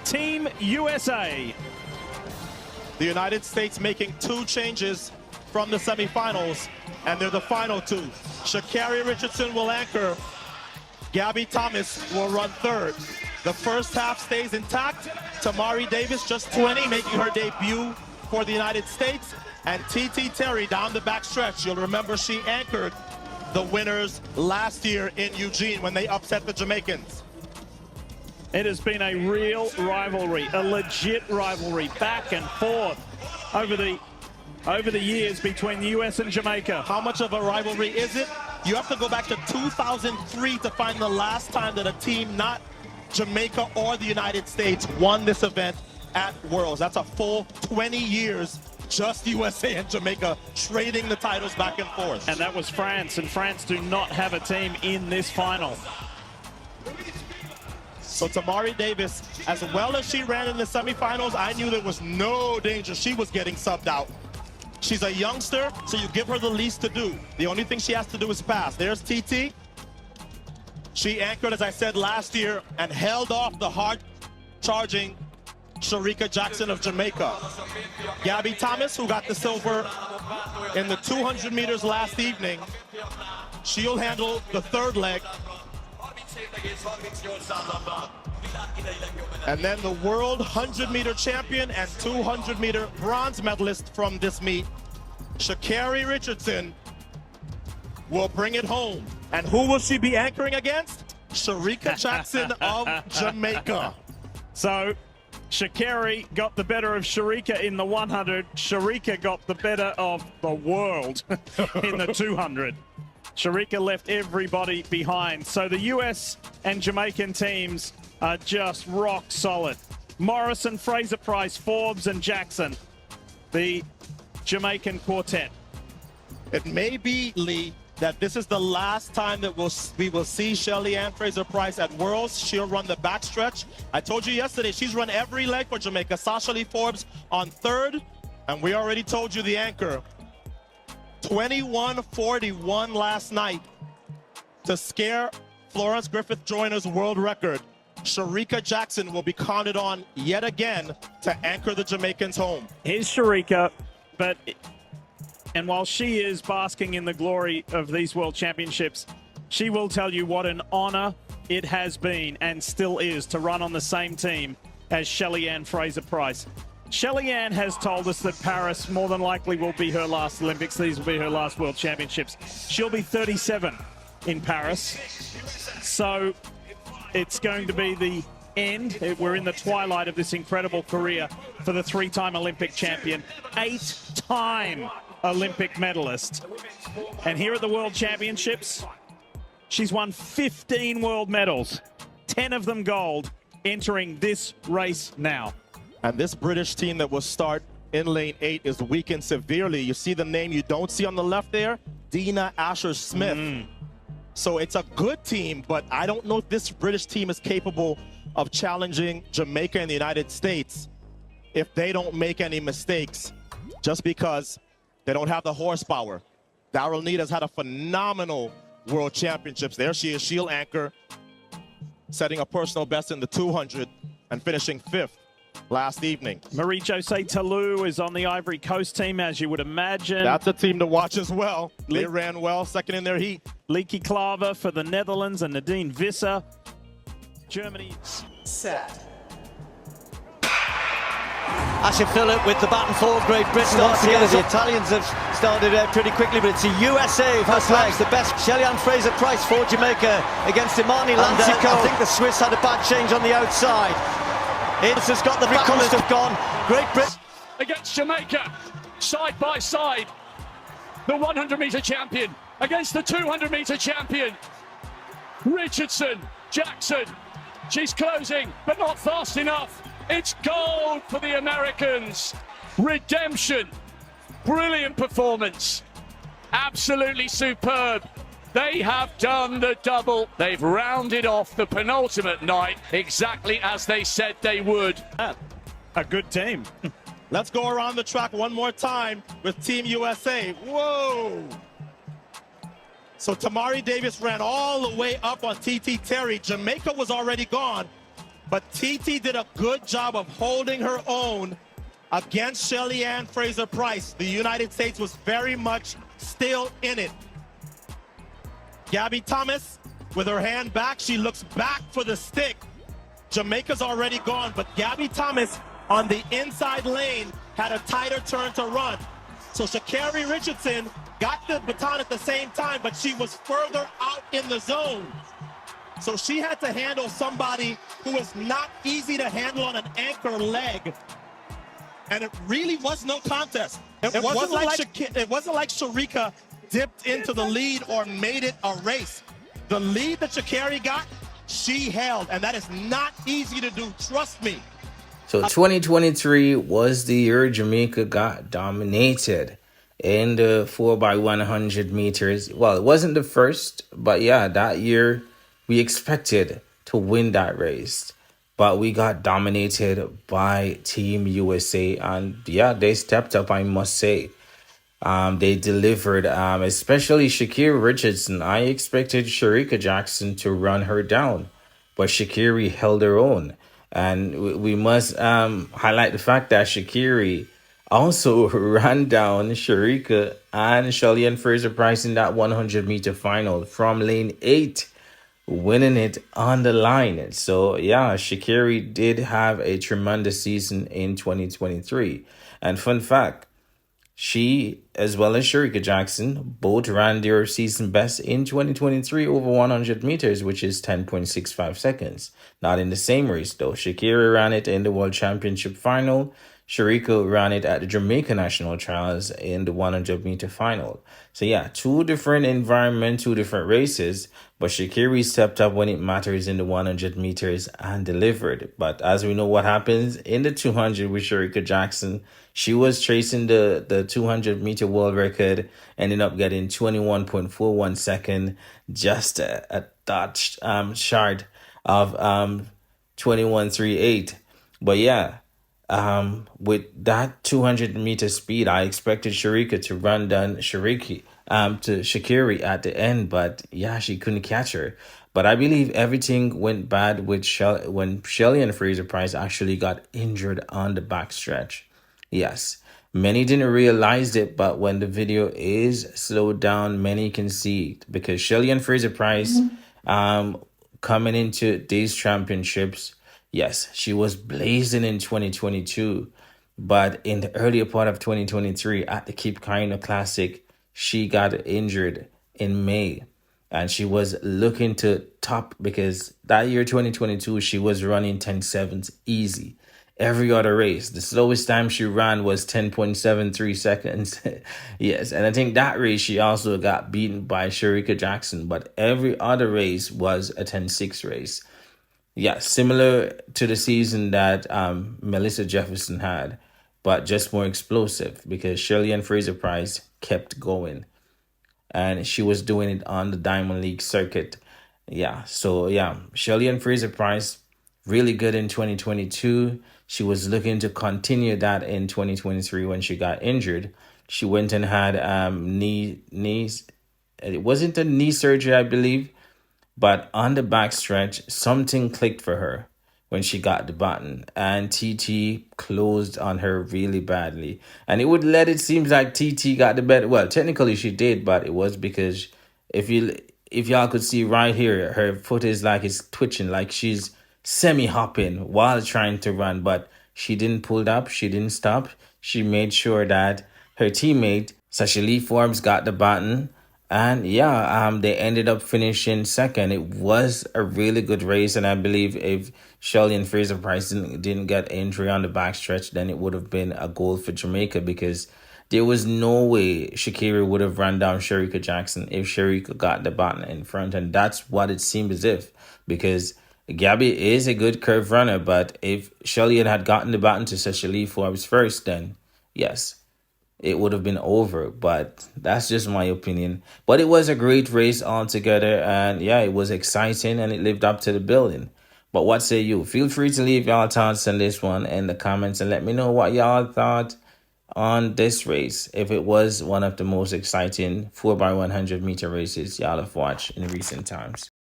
Team USA. The United States making 2 changes from the semifinals, and they're the final 2. Sha'Carri Richardson will anchor. Gabby Thomas will run third. The first half stays intact. Tamari Davis, just 20, making her debut for the United States. And TT Terry down the back stretch. You'll remember she anchored the winners last year in Eugene when they upset the Jamaicans. It has been a real rivalry, a legit rivalry, back and forth over the years between the US and Jamaica. How much of a rivalry is it? You have to go back to 2003 to find the last time that a team not Jamaica or the United States won this event at Worlds. That's a full 20 years, just USA and Jamaica trading the titles back and forth. And that was France, and France do not have a team in this final. So Tamari Davis, as well as she ran in the semifinals, I knew there was no danger. She was getting subbed out. She's a youngster, so you give her the least to do. The only thing she has to do is pass. There's TT. She anchored, as I said, last year and held off the hard-charging Sharika Jackson of Jamaica. Gabby Thomas, who got the silver in the 200 meters last evening, she'll handle the third leg. And then the world 100-meter champion and 200-meter bronze medalist from this meet, Sha'Carri Richardson, will bring it home. And who will she be anchoring against? Sharika Jackson of Jamaica. So Sha'Carri got the better of Sharika in the 100. Sharika got the better of the world in the 200. Sharika left everybody behind. So the US and Jamaican teams are just rock solid. Morrison, Fraser-Price, Forbes, and Jackson, the Jamaican quartet. It may be, Lee, that this is the last time that we will see Shelly-Ann Fraser-Price at Worlds. She'll run the backstretch. I told you yesterday, she's run every leg for Jamaica. Sasha Lee Forbes on third, and we already told you the anchor. 21:41 last night to scare Florence Griffith Joyner's world record. Sharika Jackson will be counted on yet again to anchor the Jamaicans home. Here's Sharika, and while she is basking in the glory of these world championships, she will tell you what an honor it has been and still is to run on the same team as Shelly-Ann Fraser-Price. Shelly-Ann has told us that Paris more than likely will be her last Olympics. These will be her last World Championships. She'll be 37 in Paris. So it's going to be the end. We're in the twilight of this incredible career for the 3-time Olympic champion, 8-time Olympic medalist. And here at the World Championships, she's won 15 world medals, 10 of them gold, entering this race now. And this British team that will start in lane 8 is weakened severely. You see the name you don't see on the left there? Dina Asher-Smith. So it's a good team, but I don't know if this British team is capable of challenging Jamaica and the United States if they don't make any mistakes, just because they don't have the horsepower. Daryl Needham's had a phenomenal World Championships. There she is, she'll anchor, setting a personal best in the 200 and finishing 5th. Last evening. Marie-José Talou is on the Ivory Coast team, as you would imagine. That's a team to watch as well. They ran well, second in their heat. Leaky Klaver for the Netherlands and Nadine Visser. Germany. Set. Asher Phillip with the baton forward. Great Britain starts together. The Italians have started pretty quickly, but it's the USA first legs. The best. Shelly-Ann Fraser-Price for Jamaica against Imani Lansico. I think the Swiss had a bad change on the outside. It's has got the back must have gone. Great Britain against Jamaica, side by side. The 100-meter champion against the 200-meter champion. Richardson, Jackson. She's closing, but not fast enough. It's gold for the Americans. Redemption. Brilliant performance. Absolutely superb. They have done the double. They've rounded off the penultimate night exactly as they said they would. A good team. Let's go around the track one more time with Team USA. Whoa! So Tamari Davis ran all the way up on TT Terry. Jamaica was already gone. But TT did a good job of holding her own against Shelly Ann Fraser-Price. The United States was very much still in it. Gabby Thomas, with her hand back, she looks back for the stick. Jamaica's already gone, but Gabby Thomas on the inside lane had a tighter turn to run. So Sha'Carri Richardson got the baton at the same time, but she was further out in the zone. So she had to handle somebody who was not easy to handle on an anchor leg. And it really was no contest. It wasn't like Sharika dipped into the lead or made it a race. The lead that Sha'Carri got, she held, and that is not easy to do, trust me. So 2023 was the year Jamaica got dominated in the 4x100 meters. Well, it wasn't the first, but yeah, that year we expected to win that race. But we got dominated by Team USA, and yeah, they stepped up, I must say. They delivered, especially Sha'Carri Richardson. I expected Shericka Jackson to run her down, but Sha'Carri held her own. And we must highlight the fact that Sha'Carri also ran down Shericka and Shelly Ann Fraser-Price in that 100-meter final from lane 8, winning it on the line. So yeah, Sha'Carri did have a tremendous season in 2023. And fun fact, she, as well as Shericka Jackson, both ran their season best in 2023 over 100 meters, which is 10.65 seconds. Not in the same race, though. Sha'Carri ran it in the World Championship final. Shericka ran it at the Jamaica National Trials in the 100-meter final. So yeah, two different environments, two different races, but Sha'Carri stepped up when it matters in the 100 meters and delivered. But as we know what happens in the 200 with Shericka Jackson, she was chasing the 200-meter world record, ended up getting 21.41 second, just a dot short of 21.38. But yeah, with that 200-meter speed, I expected Shericka to run down Sha'Carri at the end, but yeah, she couldn't catch her. But I believe everything went bad with when Shelly Ann Fraser-Price actually got injured on the backstretch. Yes, many didn't realize it, but when the video is slowed down, many can see it, because Shelly Ann Fraser-Price, coming into these championships, yes, she was blazing in 2022, but in the earlier part of 2023 at the Cape Cana Classic, she got injured in May, and she was looking to top, because that year 2022 she was running 10.7s easy. Every other race, the slowest time she ran was 10.73 seconds. Yes, and I think that race she also got beaten by Shericka Jackson, but every other race was a 10.6 race. Yeah, similar to the season that Melissa Jefferson had, but just more explosive, because Shelly Ann Fraser-Price kept going, and she was doing it on the Diamond League circuit. Yeah, so yeah, Shelly Ann Fraser-Price, really good in 2022. She was looking to continue that in 2023 when she got injured. She went and had it wasn't a knee surgery, I believe, but on the backstretch, something clicked for her when she got the baton, and TT closed on her really badly. And it seems like TT got the better. Well, technically she did, but it was because if y'all could see right here, her foot is like it's twitching, like she's semi-hopping while trying to run, but she didn't pull up, she didn't stop. She made sure that her teammate, Sasha Lee Forbes, got the baton. And yeah, they ended up finishing second. It was a really good race, and I believe if Shelly Ann Fraser-Price didn't get injury on the backstretch, then it would have been a goal for Jamaica, because there was no way Sha'Carri would have run down Shericka Jackson if Shericka got the baton in front, and that's what it seemed as if, because Gabby is a good curve runner, but if Shelly had gotten the baton to Sasha Lee Forbes first, then yes, it would have been over. But that's just my opinion. But it was a great race altogether, and yeah, it was exciting, and it lived up to the billing. But what say you? Feel free to leave y'all thoughts on this one in the comments, and let me know what y'all thought on this race, if it was one of the most exciting 4x100 meter races y'all have watched in recent times.